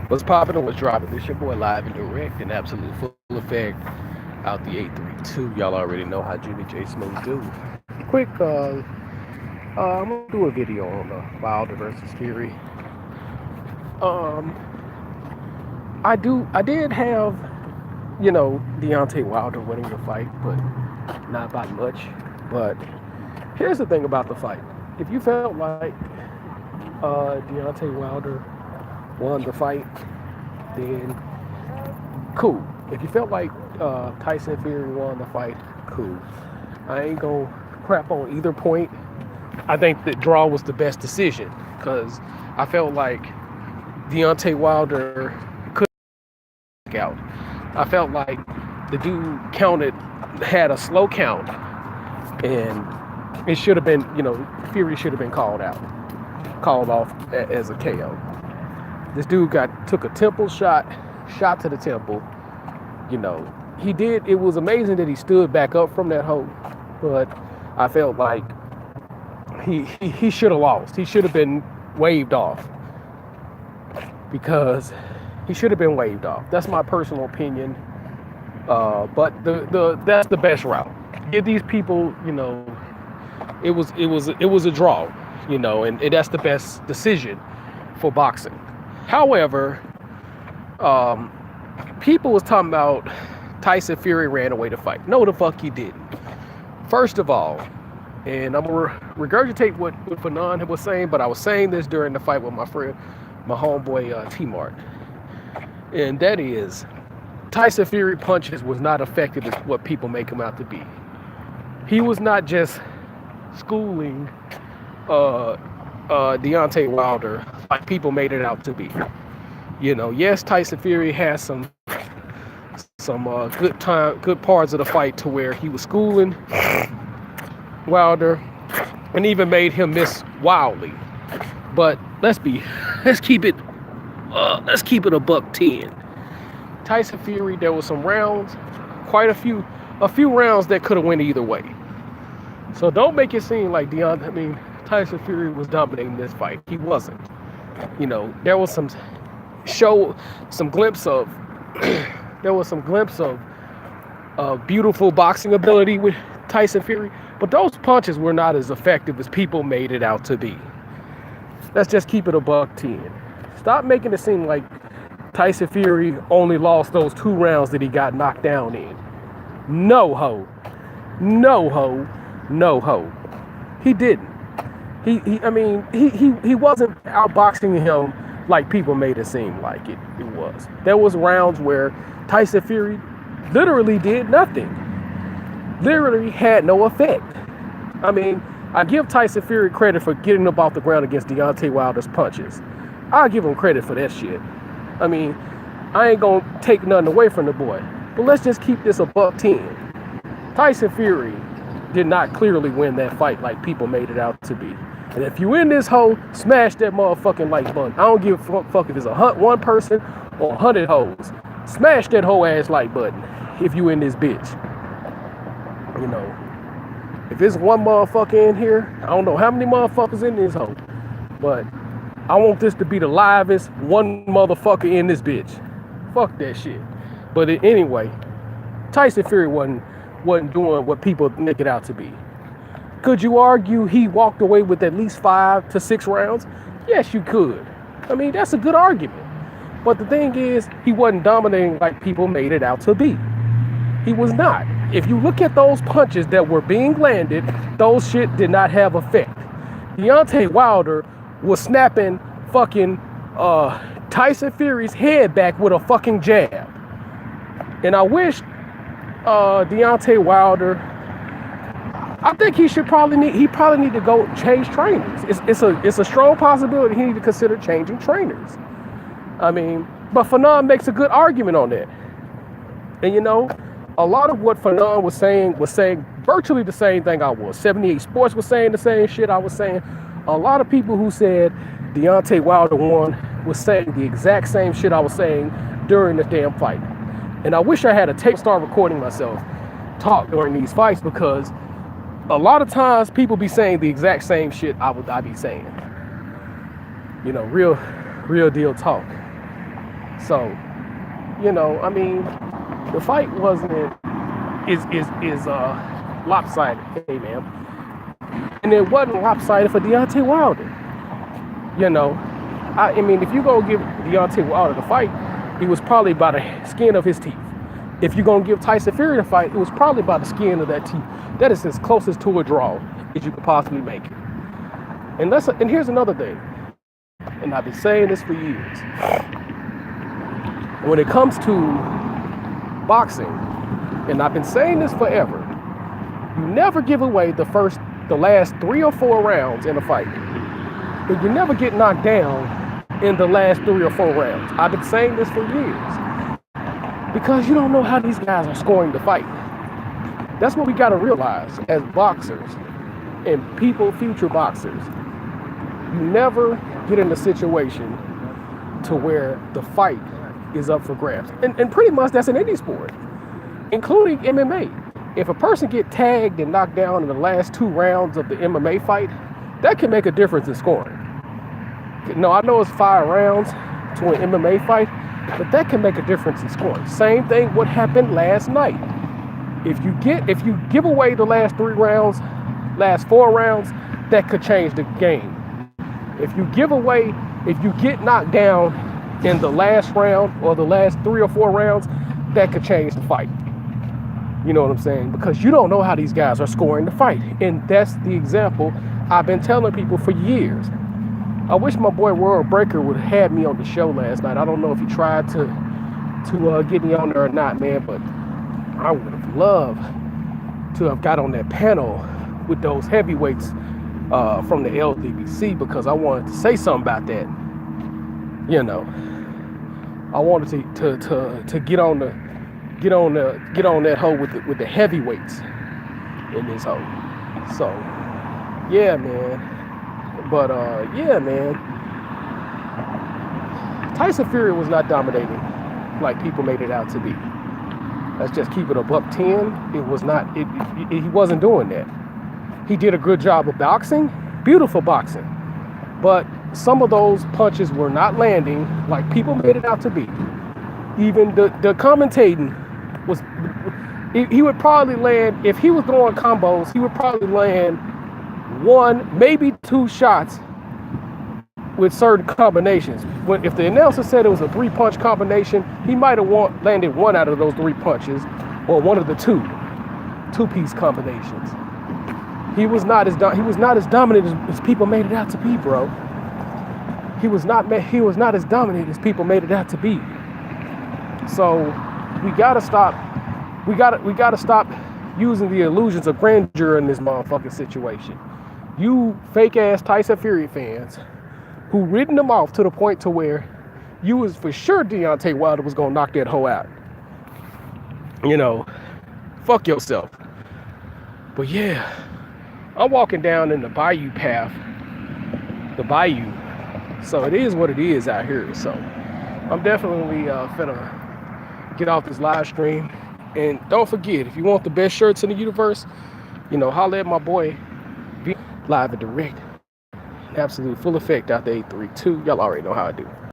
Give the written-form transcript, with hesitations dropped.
What's popping and what's dropping? This your boy live and direct and absolute full effect out the 832. Y'all already know how Jimmy J Smooth do. Quick, I'm gonna do a video on Wilder versus Fury. Um, I did have, Deontay Wilder winning the fight, but not by much. But here's the thing about the fight: if you felt like Deontay Wilder won the fight, then cool. If you felt like Tyson Fury won the fight, cool. I ain't gonna crap on either point. I think the draw was the best decision because I felt like Deontay Wilder couldn't out. I felt like the dude had a slow count, and it should have been, Fury should have been called off as a KO. This dude took a temple shot to the temple. He did. It was amazing that he stood back up from that hole, but I felt like he should have lost. He should have been waved off because he should have been waved off. That's my personal opinion. But that's the best route. Give these people, it was a draw, and that's the best decision for boxing. However, people was talking about Tyson Fury ran away to fight. No, the fuck he didn't. First of all, and I'm gonna regurgitate what Fanon was saying, but I was saying this during the fight with my friend, my homeboy T-Mart, and that is Tyson Fury punches was not effective as what people make him out to be. He was not just schooling Deontay Wilder like people made it out to be. Yes, Tyson Fury has some good parts of the fight to where he was schooling Wilder and even made him miss wildly. But let's keep it a buck 10. Tyson Fury, there was some rounds, quite a few rounds that could have went either way. So don't make it seem like Tyson Fury was dominating this fight. He wasn't. There was some glimpse of beautiful boxing ability with Tyson Fury, but those punches were not as effective as people made it out to be. Let's just keep it a buck 10. Stop making it seem like Tyson Fury only lost those 2 rounds that he got knocked down in. No ho. He didn't. He wasn't outboxing him like people made it seem like it was. There was rounds where Tyson Fury literally did nothing. Literally had no effect. I give Tyson Fury credit for getting up off the ground against Deontay Wilder's punches. I'll give him credit for that shit. I ain't gonna take nothing away from the boy. But let's just keep this a buck 10. Tyson Fury did not clearly win that fight like people made it out to be. And if you in this hole, smash that motherfucking like button. I don't give a fuck if it's one person or 100 hoes. Smash that whole ass like button if you in this bitch. If it's one motherfucker in here, I don't know how many motherfuckers in this hole, but I want this to be the livest one motherfucker in this bitch. Fuck that shit. But anyway, Tyson Fury wasn't doing what people make it out to be. Could you argue he walked away with at least 5 to 6 rounds? Yes, you could. That's a good argument. But the thing is, he wasn't dominating like people made it out to be. He was not. If you look at those punches that were being landed, those shit did not have effect. Deontay Wilder was snapping fucking Tyson Fury's head back with a fucking jab. And I wish Deontay Wilder, I think he probably need to go change trainers. It's a strong possibility he need to consider changing trainers. But Fanon makes a good argument on that. And a lot of what Fanon was saying virtually the same thing I was. 78 Sports was saying the same shit I was saying. A lot of people who said Deontay Wilder won was saying the exact same shit I was saying during the damn fight. And I wish I had a tape start recording myself talk during these fights, because a lot of times people be saying the exact same shit I be saying. Real deal talk. So, I mean, the fight wasn't is lopsided, hey man, and it wasn't lopsided for Deontay Wilder. You know, I mean, if you gonna give Deontay Wilder the fight, it was probably by the skin of his teeth. If you're gonna give Tyson Fury the fight, it was probably by the skin of that teeth. That is as closest to a draw as you could possibly make it. And here's another thing, and I've been saying this for years. When it comes to boxing, and I've been saying this forever, you never give away the last 3 or 4 rounds in a fight. But you never get knocked down in the last 3 or 4 rounds. I've been saying this for years. Because you don't know how these guys are scoring the fight. That's what we got to realize as boxers and future boxers. You never get in a situation to where the fight is up for grabs. And pretty much that's in any sport, including MMA. If a person get tagged and knocked down in the last 2 rounds of the MMA fight, that can make a difference in scoring. No, I know it's 5 rounds to an MMA fight, but that can make a difference in scoring. Same thing what happened last night. If you give away the last 3 rounds, last 4 rounds, that could change the game. If you get knocked down in the last round or the last 3 or 4 rounds, that could change the fight. You know what I'm saying? Because you don't know how these guys are scoring the fight. And that's the example I've been telling people for years. I wish my boy World Breaker would have had me on the show last night. I don't know if he tried to get me on there or not, man, but I would have loved to have got on that panel with those heavyweights from the LDBC, because I wanted to say something about that. I wanted to get on that hoe with the heavyweights in this hoe. So yeah, man. But yeah, man. Tyson Fury was not dominating like people made it out to be. Let's just keep it a $110. It was not. He wasn't doing that. He did a good job of boxing, beautiful boxing, but some of those punches were not landing like people made it out to be. Even the commentating was. He would probably land, if he was throwing combos, he would probably land 1, maybe 2 shots with certain combinations. If the announcer said it was a 3-punch combination, he might have landed 1 out of those 3 punches, or 1 of the 2-piece combinations. He was not as dominant as people made it out to be, bro. He was not as dominant as people made it out to be. So we gotta stop using the illusions of grandeur in this motherfucking situation. You fake ass Tyson Fury fans who ridden them off to the point to where you was for sure Deontay Wilder was gonna knock that hoe out. Fuck yourself. But yeah, I'm walking down in the Bayou path. The Bayou. So it is what it is out here. So I'm definitely finna get off this live stream. And don't forget, if you want the best shirts in the universe, holla at my boy Live and Direct. Absolute full effect out there, 832. Y'all already know how I do.